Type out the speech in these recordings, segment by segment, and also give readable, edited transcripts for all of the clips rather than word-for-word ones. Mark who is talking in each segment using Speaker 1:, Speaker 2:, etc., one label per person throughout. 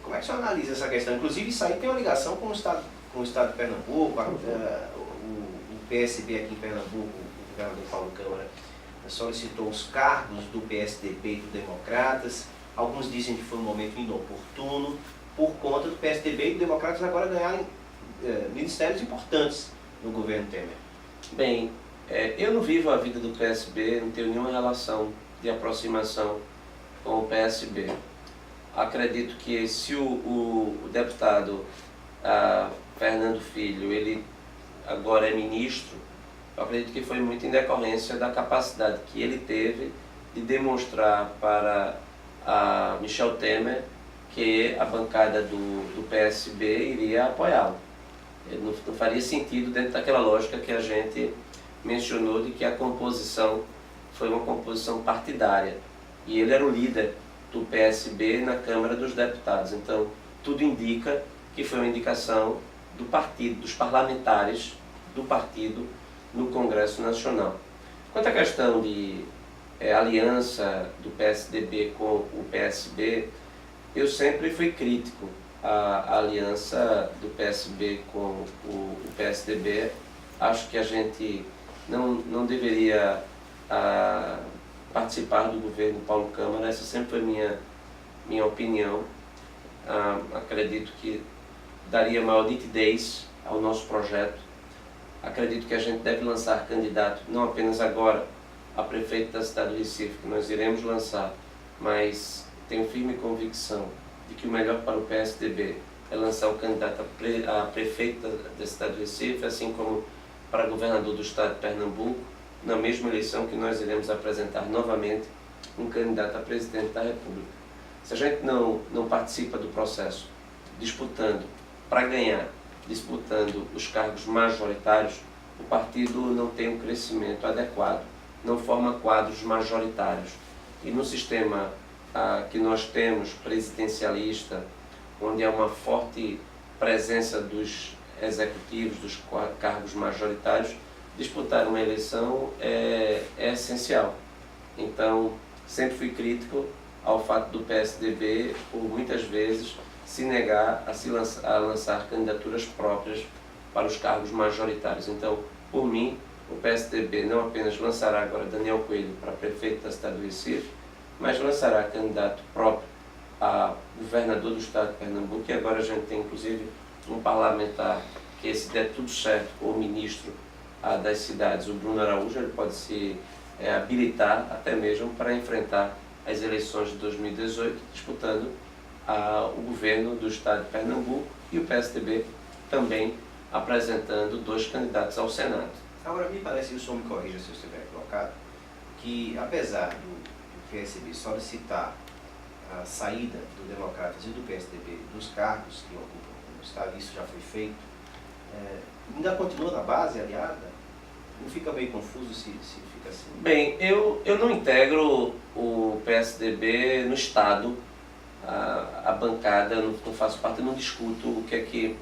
Speaker 1: Como é que você analisa essa questão? Inclusive, isso aí tem uma ligação com o estado de Pernambuco, o PSB aqui em Pernambuco, o governador Paulo Câmara solicitou os cargos do PSDB e do Democratas. Alguns dizem que foi um momento inoportuno, por conta do PSDB e do Democratas agora ganharem ministérios importantes no governo Temer.
Speaker 2: Bem, eu não vivo a vida do PSB, não tenho nenhuma relação de aproximação com o PSB. Acredito que se o deputado Fernando Filho, ele agora é ministro, eu acredito que foi muito em decorrência da capacidade que ele teve de demonstrar para a Michel Temer que a bancada do PSB iria apoiá-lo. Não faria sentido dentro daquela lógica que a gente mencionou de que a composição foi uma composição partidária. E ele era o líder do PSB na Câmara dos Deputados. Então, tudo indica que foi uma indicação do partido, dos parlamentares do partido no Congresso Nacional. Quanto à questão de aliança do PSDB com o PSB, eu sempre fui crítico à aliança do PSB com o PSDB. Acho que a gente não deveria participar do governo Paulo Câmara. Essa sempre foi minha opinião. Acredito que daria maior nitidez ao nosso projeto. Acredito que a gente deve lançar candidato, não apenas agora a prefeito da cidade do Recife, que nós iremos lançar, mas tenho firme convicção de que o melhor para o PSDB é lançar o candidato a prefeito da cidade do Recife, assim como para governador do estado de Pernambuco, na mesma eleição que nós iremos apresentar novamente um candidato a presidente da República. Se a gente não participa do processo, disputando para ganhar, disputando os cargos majoritários, o partido não tem um crescimento adequado, não forma quadros majoritários. E no sistema que nós temos, presidencialista, onde há uma forte presença dos executivos, dos cargos majoritários, disputar uma eleição é essencial. Então, sempre fui crítico ao fato do PSDB, por muitas vezes, se negar a lançar candidaturas próprias para os cargos majoritários. Então, por mim, o PSDB não apenas lançará agora Daniel Coelho para prefeito da cidade do Recife, mas lançará candidato próprio a governador do estado de Pernambuco, e agora a gente tem inclusive um parlamentar que, se der tudo certo com o ministro das cidades, o Bruno Araújo, ele pode se habilitar até mesmo para enfrentar as eleições de 2018, disputando o governo do estado de Pernambuco, e o PSDB também apresentando 2 candidatos ao Senado.
Speaker 1: Agora, me parece, e o senhor me corrija se eu estiver equivocado, que apesar do PSB solicitar a saída do Democratas e do PSDB dos cargos que ocupam no estado, isso já foi feito, ainda continua na base aliada? Não fica meio confuso se fica assim?
Speaker 2: Bem, eu não integro o PSDB no estado, a bancada, não faço parte, eu não discuto o que é que...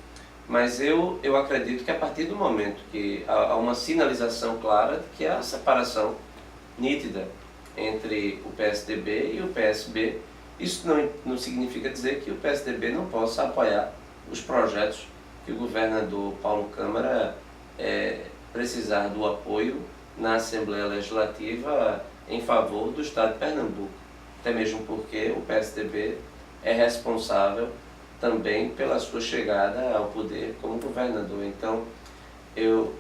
Speaker 2: Mas eu acredito que a partir do momento que há uma sinalização clara de que há separação nítida entre o PSDB e o PSB, isso não significa dizer que o PSDB não possa apoiar os projetos que o governador Paulo Câmara precisar do apoio na Assembleia Legislativa em favor do estado de Pernambuco. Até mesmo porque o PSDB é responsável também pela sua chegada ao poder como governador. Então, eu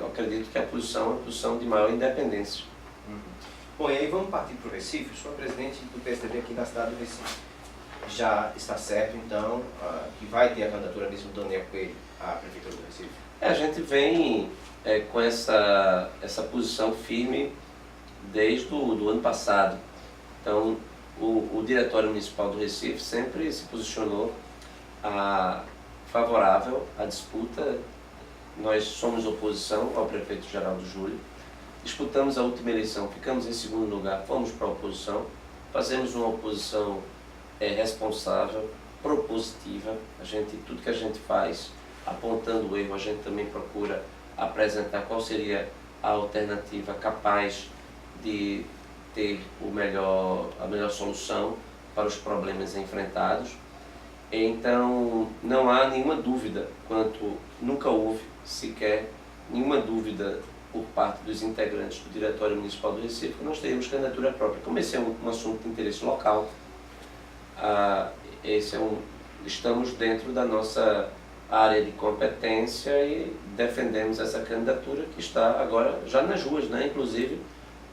Speaker 2: acredito que a posição é uma posição de maior independência.
Speaker 1: Bom, e aí vamos partir para o Recife. O senhor é presidente do PSDB aqui da cidade do Recife. Já está certo, então, que vai ter a candidatura mesmo do Daniel Coelho à prefeitura do Recife?
Speaker 2: A gente vem com essa posição firme desde o ano passado. Então, o Diretório Municipal do Recife sempre se posicionou favorável à disputa. Nós somos oposição ao prefeito Geraldo Júlio. Disputamos a última eleição, ficamos em segundo lugar, fomos para a oposição. Fazemos uma oposição responsável, propositiva. Tudo que a gente faz, apontando o erro, a gente também procura apresentar qual seria a alternativa capaz de ter a melhor solução para os problemas enfrentados. Então, não há nenhuma dúvida nunca houve sequer nenhuma dúvida por parte dos integrantes do Diretório Municipal do Recife que nós teríamos candidatura própria. Como esse é um assunto de interesse local, estamos dentro da nossa área de competência e defendemos essa candidatura que está agora já nas ruas, né? Inclusive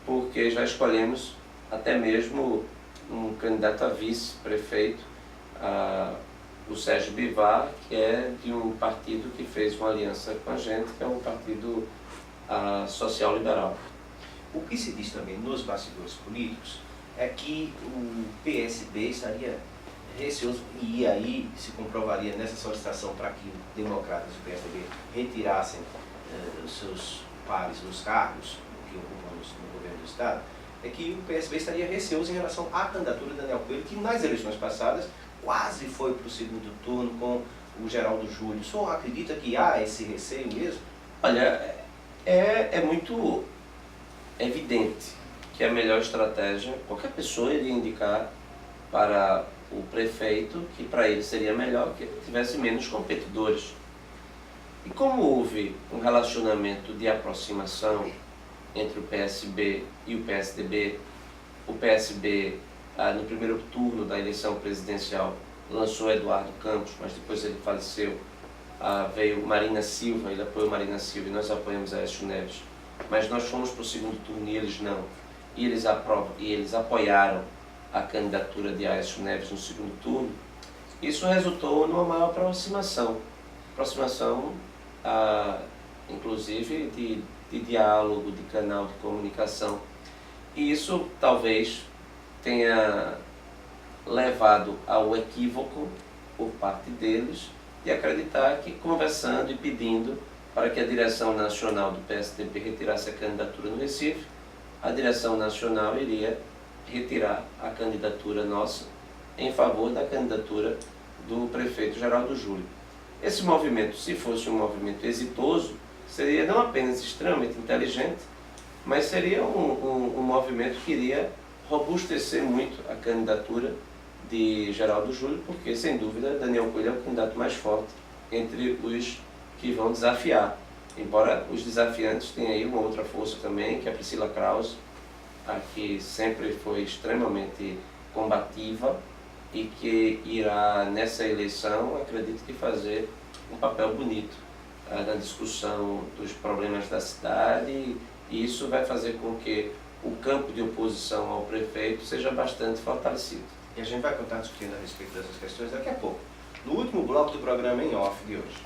Speaker 2: porque já escolhemos até mesmo um candidato a vice-prefeito, o Sérgio Bivar, que é de um partido que fez uma aliança com a gente, que é um partido social liberal.
Speaker 1: O que se diz também nos bastidores políticos é que o PSB estaria receoso, e aí se comprovaria nessa solicitação para que os democratas do PSDB retirassem os seus pares nos cargos que ocupam no governo do Estado, é que o PSB estaria receoso em relação à candidatura de Daniel Coelho, que nas eleições passadas quase foi para o segundo turno com o Geraldo Júlio. O senhor acredita que há esse receio mesmo?
Speaker 2: Olha, é muito evidente que a melhor estratégia, qualquer pessoa iria indicar para o prefeito que para ele seria melhor que ele tivesse menos competidores. E como houve um relacionamento de aproximação entre o PSB e o PSDB, o PSB no primeiro turno da eleição presidencial lançou Eduardo Campos, mas depois ele faleceu, veio Marina Silva, ele apoiou Marina Silva e nós apoiamos Aécio Neves, mas nós fomos para o segundo turno e eles não, e eles apoiaram a candidatura de Aécio Neves no segundo turno. Isso resultou numa maior aproximação, inclusive de diálogo, de canal de comunicação, e isso talvez tenha levado ao equívoco por parte deles de acreditar que conversando e pedindo para que a direção nacional do PSDB retirasse a candidatura no Recife, a direção nacional iria retirar a candidatura nossa em favor da candidatura do prefeito Geraldo Júlio. Esse movimento, se fosse um movimento exitoso, seria não apenas extremamente inteligente, mas seria um movimento que iria robustecer muito a candidatura de Geraldo Júlio, porque, sem dúvida, Daniel Coelho é o candidato mais forte entre os que vão desafiar. Embora os desafiantes tenham aí uma outra força também, que é a Priscila Krause, a que sempre foi extremamente combativa e que irá, nessa eleição, acredito que fazer um papel bonito na discussão dos problemas da cidade, e isso vai fazer com que o campo de oposição ao prefeito seja bastante fortalecido.
Speaker 1: E a gente vai continuar discutindo a respeito dessas questões daqui a pouco, no último bloco do programa em off de hoje.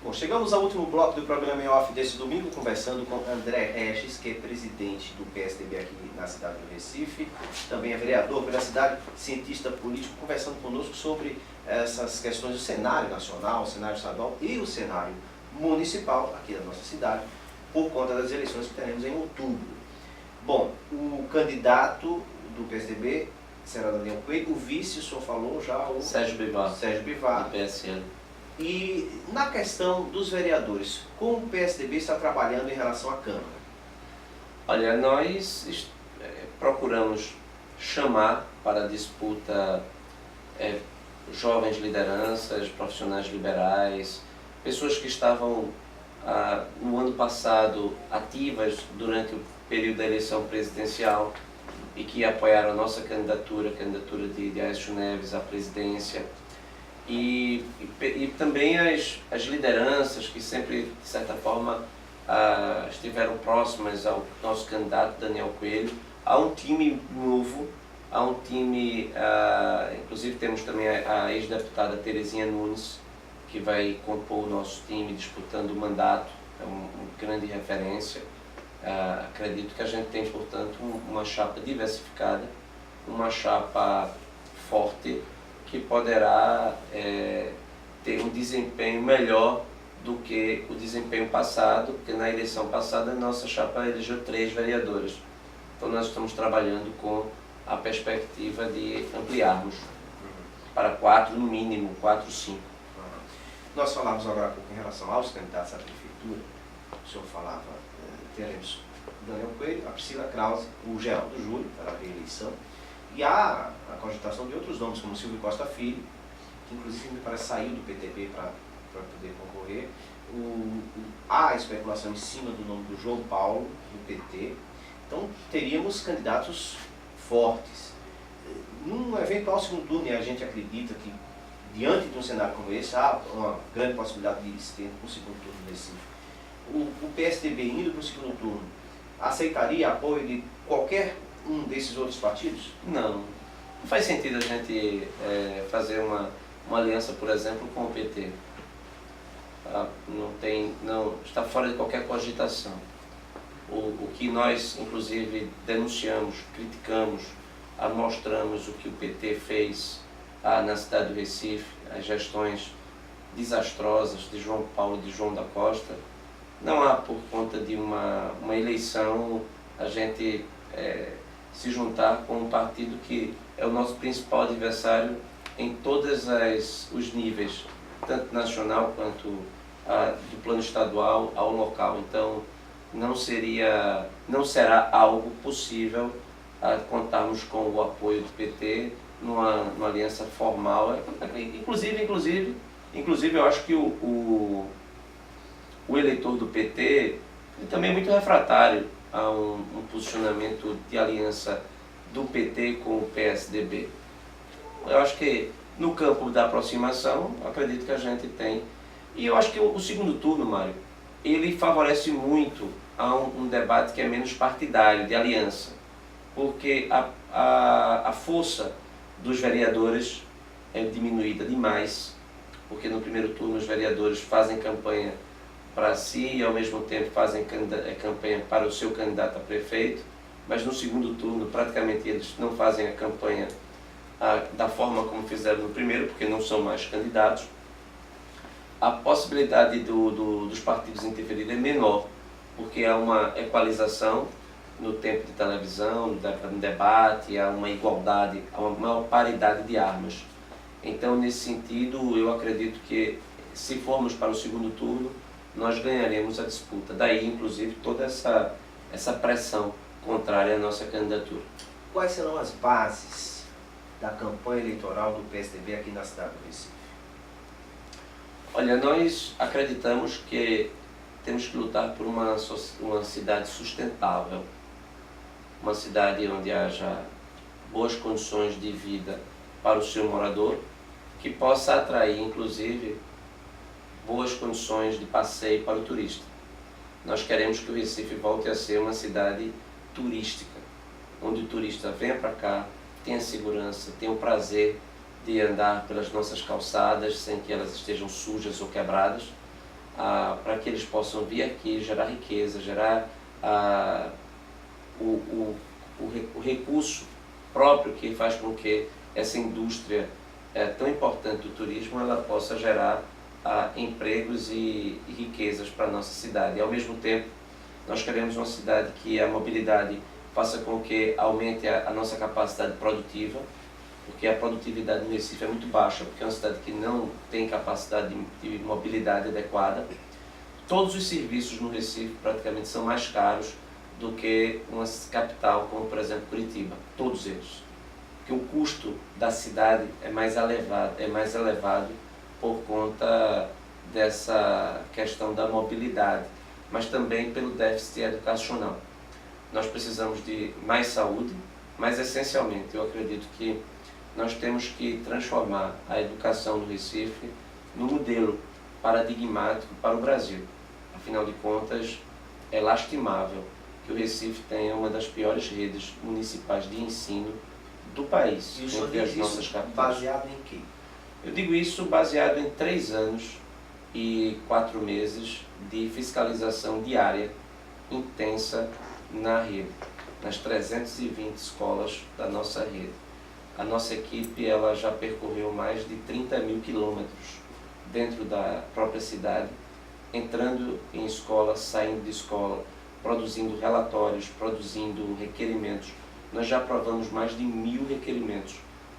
Speaker 1: Bom, chegamos ao último bloco do programa em off desse domingo, conversando com André Regis, que é presidente do PSDB aqui na cidade do Recife, também é vereador pela cidade, cientista político, conversando conosco sobre essas questões do cenário nacional, o cenário estadual e o cenário municipal aqui da nossa cidade, por conta das eleições que teremos em outubro. Bom, o candidato do PSDB será Daniel Coelho, o vice, o senhor falou já, o
Speaker 2: Sérgio Bivar,
Speaker 1: do
Speaker 2: PSL.
Speaker 1: E na questão dos vereadores, como o PSDB está trabalhando em relação à Câmara?
Speaker 2: Olha, nós procuramos chamar para a disputa jovens lideranças, profissionais liberais, pessoas que estavam no ano passado ativas durante o período da eleição presidencial e que apoiaram a nossa candidatura, a candidatura de Aécio Neves à presidência. E também as lideranças que sempre, de certa forma, estiveram próximas ao nosso candidato Daniel Coelho. Há um time novo, há um time, inclusive temos também a ex-deputada Terezinha Nunes, que vai compor o nosso time disputando o mandato, é uma grande referência. Acredito que a gente tem, portanto, uma chapa diversificada, uma chapa forte, que poderá ter um desempenho melhor do que o desempenho passado, porque na eleição passada a nossa chapa elegeu 3 vereadores. Então nós estamos trabalhando com a perspectiva de ampliarmos para 4 no mínimo, 4, 5.
Speaker 1: Nós falávamos agora há pouco em relação aos candidatos à prefeitura. O senhor falava, teremos Daniel Coelho, a Priscila Krause, o Geraldo Júlio para a reeleição E há a cogitação de outros nomes, como Silvio Costa Filho, que inclusive me parece saiu do PTB para poder concorrer. Há especulação em cima do nome do João Paulo, do PT. Então teríamos candidatos fortes. Num eventual segundo turno, e a gente acredita que, diante de um cenário como esse, há uma grande possibilidade de se ter um segundo turno nesse. O PSDB indo para o segundo turno, aceitaria apoio de qualquer um desses outros partidos?
Speaker 2: Não faz sentido a gente fazer uma aliança, por exemplo, com o PT. Não está fora de qualquer cogitação. O que nós, inclusive, denunciamos, criticamos, mostramos o que o PT fez na cidade do Recife, as gestões desastrosas de João Paulo e de João da Costa. Não há, por conta de uma eleição, a gente se juntar com um partido que é o nosso principal adversário em todos os níveis, tanto nacional quanto do plano estadual ao local. Então, não será algo possível contarmos com o apoio do PT numa aliança formal. Inclusive eu acho que o eleitor do PT ele também é muito refratário a um posicionamento de aliança do PT com o PSDB. Eu acho que no campo da aproximação, acredito que a gente tem. E eu acho que o segundo turno, Mário, ele favorece muito a um debate que é menos partidário, de aliança. Porque a força dos vereadores é diminuída demais, porque no primeiro turno os vereadores fazem campanha para si e ao mesmo tempo fazem campanha para o seu candidato a prefeito, mas no segundo turno praticamente eles não fazem a campanha da forma como fizeram no primeiro, porque não são mais candidatos. A possibilidade dos partidos interferirem é menor, porque há uma equalização no tempo de televisão, no debate, há uma igualdade, há uma maior paridade de armas. Então, nesse sentido, eu acredito que se formos para o segundo turno, nós ganharemos a disputa. Daí, inclusive, toda essa pressão contrária à nossa candidatura.
Speaker 1: Quais serão as bases da campanha eleitoral do PSDB aqui na cidade do Recife?
Speaker 2: Olha, nós acreditamos que temos que lutar por uma cidade sustentável, uma cidade onde haja boas condições de vida para o seu morador, que possa atrair, inclusive, boas condições de passeio para o turista. Nós queremos que o Recife volte a ser uma cidade turística, onde o turista venha para cá, tenha segurança, tenha o prazer de andar pelas nossas calçadas sem que elas estejam sujas ou quebradas, para que eles possam vir aqui gerar riqueza, gerar o recurso próprio que faz com que essa indústria tão importante do turismo ela possa gerar empregos e riquezas para a nossa cidade. E ao mesmo tempo, nós queremos uma cidade que a mobilidade faça com que aumente a nossa capacidade produtiva, porque a produtividade no Recife é muito baixa, porque é uma cidade que não tem capacidade de mobilidade adequada. Todos os serviços no Recife praticamente são mais caros do que uma capital como, por exemplo, Curitiba, todos eles. Porque o custo da cidade é mais elevado por conta dessa questão da mobilidade, mas também pelo déficit educacional. Nós precisamos de mais saúde, mas essencialmente eu acredito que nós temos que transformar a educação do Recife no modelo paradigmático para o Brasil. Afinal de contas, é lastimável que o Recife tenha uma das piores redes municipais de ensino do país.
Speaker 1: E o senhor diz isso baseado em quê?
Speaker 2: Eu digo isso baseado em 3 anos e 4 meses de fiscalização diária intensa na rede, nas 320 escolas da nossa rede. A nossa equipe ela já percorreu mais de 30 mil quilômetros dentro da própria cidade, entrando em escola, saindo de escola, produzindo relatórios, produzindo requerimentos. Nós já aprovamos mais de 1000 requerimentos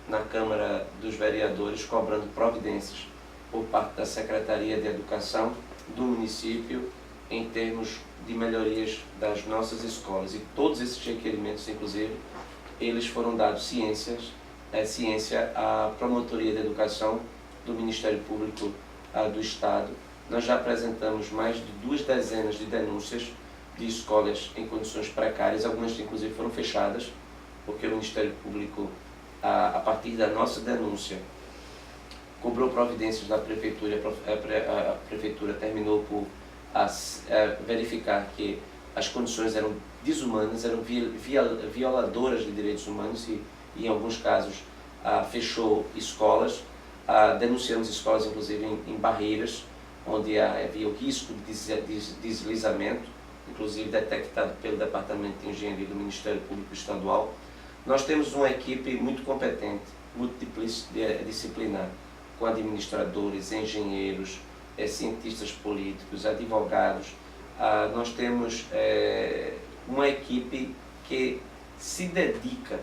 Speaker 2: na Câmara dos Vereadores, cobrando providências por parte da Secretaria de Educação do município em termos de melhorias das nossas escolas. E todos esses requerimentos, inclusive, eles foram dados ciência à Promotoria de Educação do Ministério Público do Estado. Nós já apresentamos mais de 2 dezenas de denúncias de escolas em condições precárias, algumas inclusive foram fechadas, porque o Ministério Público, a partir da nossa denúncia, cobrou providências da Prefeitura. A Prefeitura terminou por verificar que as condições eram desumanas, eram violadoras de direitos humanos e em alguns casos, fechou escolas. Denunciamos escolas, inclusive, em barreiras, onde havia o risco de deslizamento, inclusive detectado pelo Departamento de Engenharia do Ministério Público Estadual. Nós temos uma equipe muito competente, multidisciplinar, com administradores, engenheiros, cientistas políticos, advogados. Nós temos uma equipe que se dedica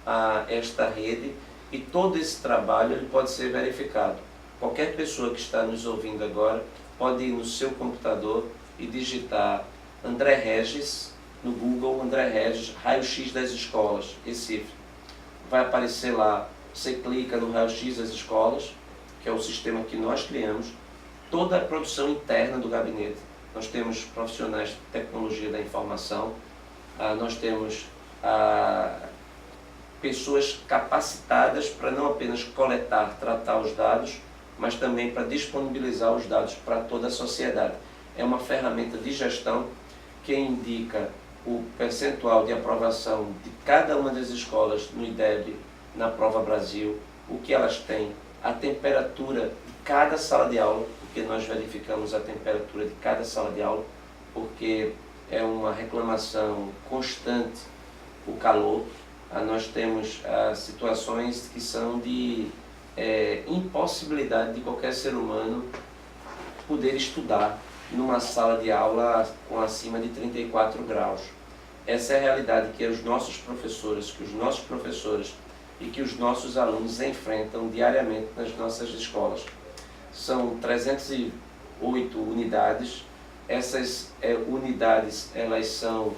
Speaker 2: a esta rede e todo esse trabalho ele pode ser verificado. Qualquer pessoa que está nos ouvindo agora pode ir no seu computador e digitar André Regis no Google, André Regis, raio-x das escolas, Recife. Vai aparecer lá, você clica no raio-x das escolas, que é o sistema que nós criamos, toda a produção interna do gabinete. Nós temos profissionais de tecnologia da informação, nós temos pessoas capacitadas para não apenas coletar, tratar os dados, mas também para disponibilizar os dados para toda a sociedade. É uma ferramenta de gestão que indica o percentual de aprovação de cada uma das escolas no IDEB, na Prova Brasil, o que elas têm, a temperatura de cada sala de aula, porque nós verificamos a temperatura de cada sala de aula, porque é uma reclamação constante o calor. Nós temos situações que são de impossibilidade de qualquer ser humano poder estudar numa sala de aula com acima de 34 graus. Essa é a realidade que os nossos professores e que os nossos alunos enfrentam diariamente nas nossas escolas. São 308 unidades. Essas unidades, elas são,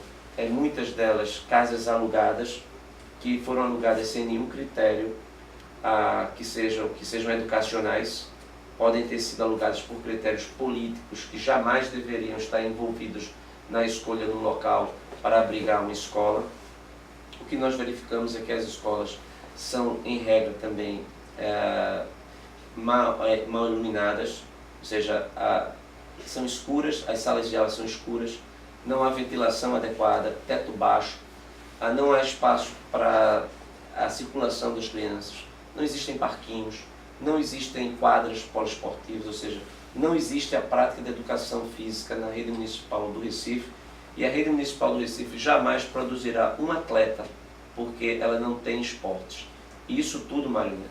Speaker 2: muitas delas, casas alugadas, que foram alugadas sem nenhum critério que sejam educacionais. Podem ter sido alugadas por critérios políticos que jamais deveriam estar envolvidos na escolha de um local para abrigar uma escola. O que nós verificamos é que as escolas são, em regra, também mal iluminadas, ou seja, são escuras, as salas de aula são escuras, não há ventilação adequada, teto baixo, não há espaço para a circulação das crianças, não existem parquinhos, não existem quadras poliesportivas, ou seja, não existe a prática de educação física na rede municipal do Recife, e a rede municipal do Recife jamais produzirá um atleta, porque ela não tem esportes. E isso tudo, Marina,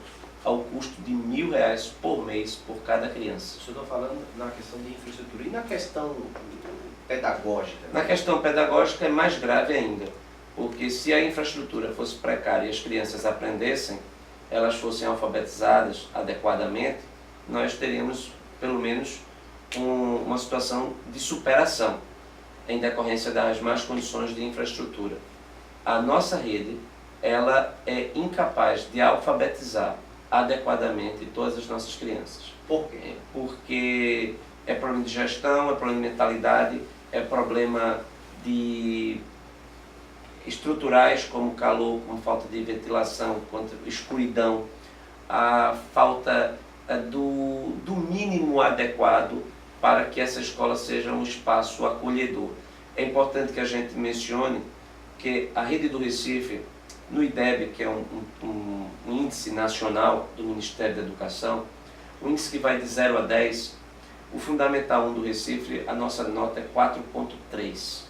Speaker 2: ao custo de R$1.000 por mês por cada criança.
Speaker 1: Eu estou falando na questão de infraestrutura e na questão pedagógica.
Speaker 2: Na questão pedagógica é mais grave ainda, porque se a infraestrutura fosse precária e as crianças aprendessem, elas fossem alfabetizadas adequadamente, nós teríamos pelo menos uma situação de superação em decorrência das más condições de infraestrutura. A nossa rede, ela é incapaz de alfabetizar adequadamente todas as nossas crianças.
Speaker 1: Por quê?
Speaker 2: Porque é problema de gestão, é problema de mentalidade, é problema de estruturais como calor, como falta de ventilação, quanto escuridão, a falta do mínimo adequado para que essa escola seja um espaço acolhedor. É importante que a gente mencione que a rede do Recife, no IDEB, que é um índice nacional do Ministério da Educação, um índice que vai de 0 a 10, o Fundamental 1 do Recife, a nossa nota é 4,3.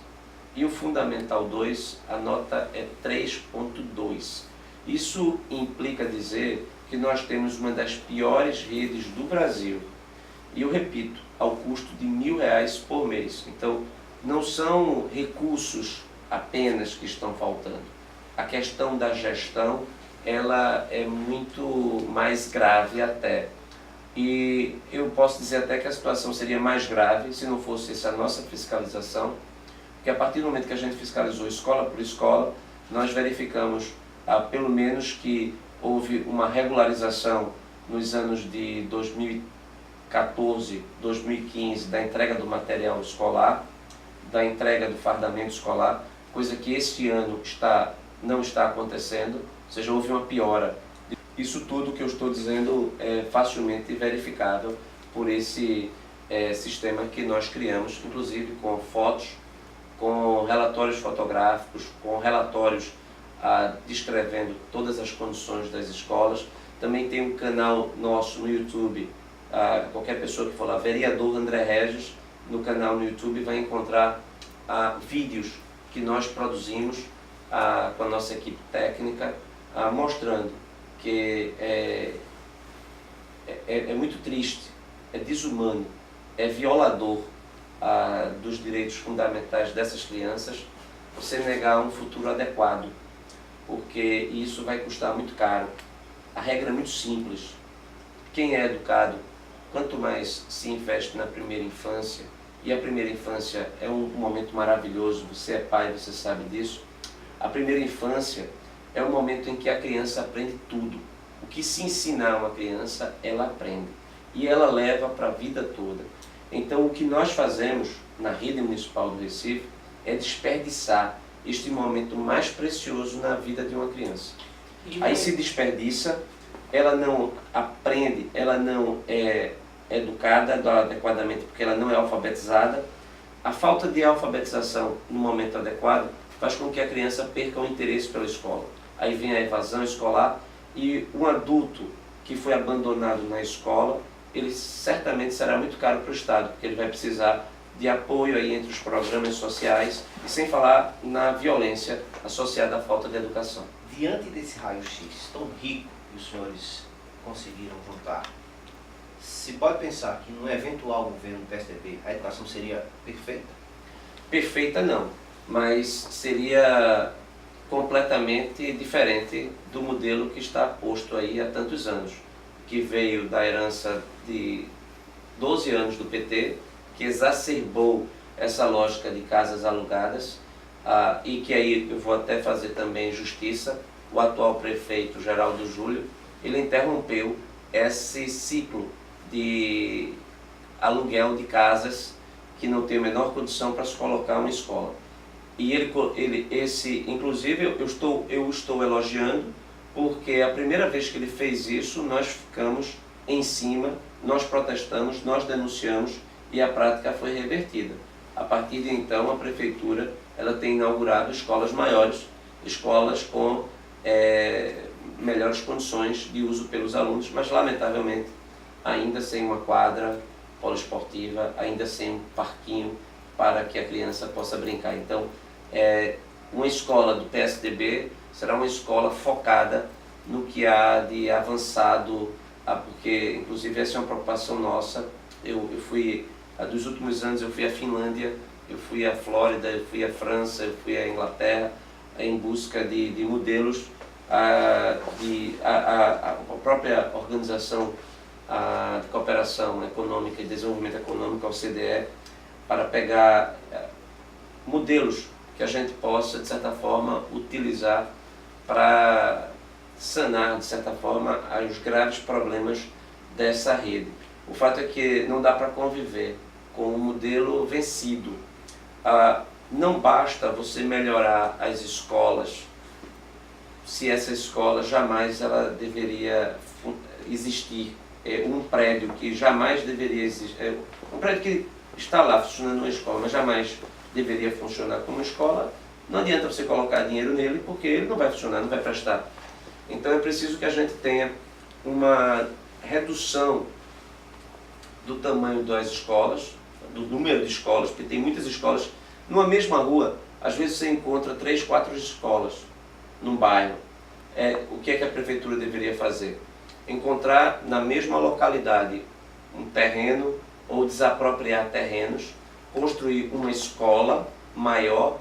Speaker 2: E o Fundamental 2, a nota é 3,2. Isso implica dizer que nós temos uma das piores redes do Brasil. E eu repito, ao custo de R$1.000 por mês. Então, não são recursos apenas que estão faltando. A questão da gestão, ela é muito mais grave até. E eu posso dizer até que a situação seria mais grave se não fosse essa nossa fiscalização, porque a partir do momento que a gente fiscalizou escola por escola, nós verificamos pelo menos que houve uma regularização nos anos de 2014, 2015, da entrega do material escolar, da entrega do fardamento escolar, coisa que este ano não está acontecendo, ou seja, houve uma piora. Isso tudo que eu estou dizendo é facilmente verificável por esse sistema que nós criamos, inclusive com fotos, com relatórios fotográficos, com relatórios descrevendo todas as condições das escolas. Também tem um canal nosso no YouTube, qualquer pessoa que for lá, vereador André Regis, no canal no YouTube vai encontrar vídeos que nós produzimos com a nossa equipe técnica, mostrando que é muito triste, é desumano, é violador dos direitos fundamentais dessas crianças você negar um futuro adequado, porque isso vai custar muito caro. A regra é muito simples. Quem é educado, quanto mais se investe na primeira infância, e a primeira infância é um momento maravilhoso, você é pai, você sabe disso. A primeira infância é o momento em que a criança aprende tudo. O que se ensinar a uma criança, ela aprende. E ela leva para a vida toda. Então, o que nós fazemos na rede municipal do Recife é desperdiçar este momento mais precioso na vida de uma criança. Aí se desperdiça, ela não aprende, ela não é educada adequadamente porque ela não é alfabetizada. A falta de alfabetização no momento adequado faz com que a criança perca o interesse pela escola. Aí vem a evasão escolar e um adulto que foi abandonado na escola, ele certamente será muito caro para o Estado, porque ele vai precisar de apoio aí entre os programas sociais, e sem falar na violência associada à falta de educação.
Speaker 1: Diante desse raio-x tão rico que os senhores conseguiram juntar, se pode pensar que no eventual governo do PSDB a educação seria perfeita?
Speaker 2: Perfeita não, mas seria completamente diferente do modelo que está posto aí há tantos anos, que veio da herança de 12 anos do PT, que exacerbou essa lógica de casas alugadas, e que aí eu vou até fazer também justiça. O atual prefeito Geraldo Júlio, ele interrompeu esse ciclo de aluguel de casas que não tem a menor condição para se colocar uma escola. E inclusive eu estou elogiando, porque a primeira vez que ele fez isso, nós ficamos em cima, nós protestamos, nós denunciamos e a prática foi revertida. A partir de então, a prefeitura ela tem inaugurado escolas maiores, escolas com melhores condições de uso pelos alunos, mas lamentavelmente ainda sem uma quadra poliesportiva, ainda sem um parquinho para que a criança possa brincar. Então, uma escola do PSDB será uma escola focada no que há de avançado, porque inclusive essa é uma preocupação nossa. Eu fui, dos últimos anos eu fui à Finlândia, eu fui à Flórida, eu fui à França, eu fui à Inglaterra, em busca de modelos, a própria organização de cooperação econômica e desenvolvimento econômico, a OCDE, para pegar modelos que a gente possa, de certa forma, utilizar para sanar, de certa forma, os graves problemas dessa rede. O fato é que não dá para conviver com um modelo vencido. Não basta você melhorar as escolas, se essa escola jamais ela deveria existir. Um prédio que jamais deveria existir, um prédio que está lá funcionando uma escola, mas jamais deveria funcionar como escola, não adianta você colocar dinheiro nele, porque ele não vai funcionar, não vai prestar. Então é preciso que a gente tenha uma redução do tamanho das escolas, do número de escolas, porque tem muitas escolas numa mesma rua. Às vezes você encontra 3, 4 escolas num bairro. O que é que a prefeitura deveria fazer? Encontrar na mesma localidade um terreno ou desapropriar terrenos, construir uma escola maior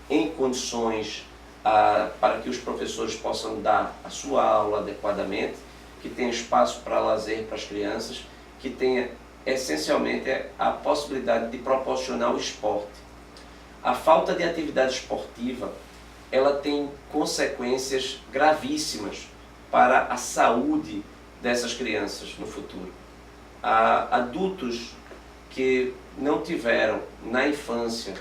Speaker 2: em condições para que os professores possam dar a sua aula adequadamente, que tenha espaço para lazer para as crianças, que tenha essencialmente a possibilidade de proporcionar o esporte. A falta de atividade esportiva ela tem consequências gravíssimas para a saúde dessas crianças no futuro. Há adultos que não tiveram na infância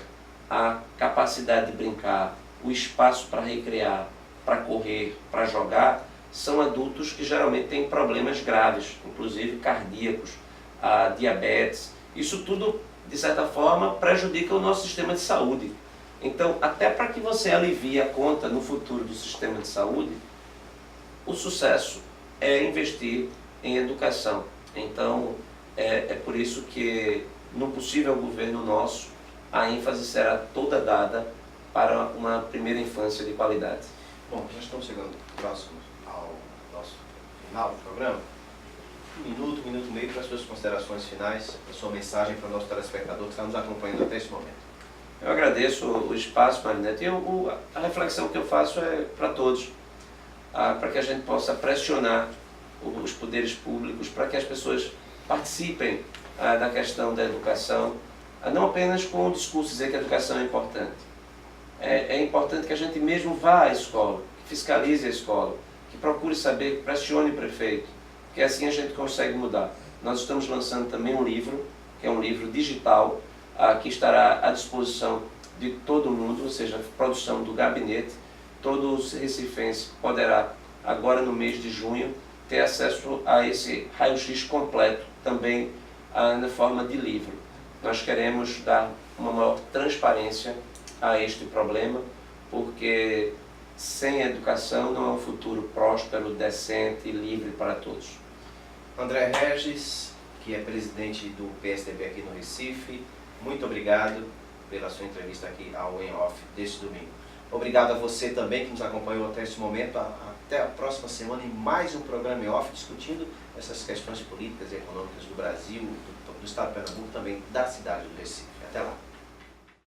Speaker 2: a capacidade de brincar, o espaço para recrear, para correr, para jogar, são adultos que geralmente têm problemas graves, inclusive cardíacos, diabetes. Isso tudo, de certa forma, prejudica o nosso sistema de saúde. Então, até para que você alivie a conta no futuro do sistema de saúde, o sucesso é investir em educação. Então, é por isso que, no possível governo nosso, a ênfase será toda dada para uma primeira infância de qualidade.
Speaker 1: Bom, já estamos chegando próximo ao nosso final do programa. Um minuto e meio para as suas considerações finais, a sua mensagem para o nosso telespectador que está nos acompanhando até esse momento.
Speaker 2: Eu agradeço o espaço, Marinete, e a reflexão que eu faço é para todos, para que a gente possa pressionar os poderes públicos, para que as pessoas participem da questão da educação, não apenas com o discurso dizer que a educação é importante. É importante que a gente mesmo vá à escola, que fiscalize a escola, que procure saber, que pressione o prefeito, porque assim a gente consegue mudar. Nós estamos lançando também um livro, que é um livro digital, que estará à disposição de todo mundo, ou seja, produção do gabinete. Todo recifense poderá, agora no mês de junho, ter acesso a esse raio-x completo, também na forma de livro. Nós queremos dar uma maior transparência a este problema, porque sem educação não há um futuro próspero, decente e livre para todos.
Speaker 1: André Regis, que é presidente do PSDB aqui no Recife, muito obrigado pela sua entrevista aqui ao Em Off deste domingo. Obrigado a você também que nos acompanhou até este momento. Até a próxima semana em mais um programa Em Off, discutindo essas questões políticas e econômicas do Brasil, do estado de Pernambuco, também da cidade do Recife.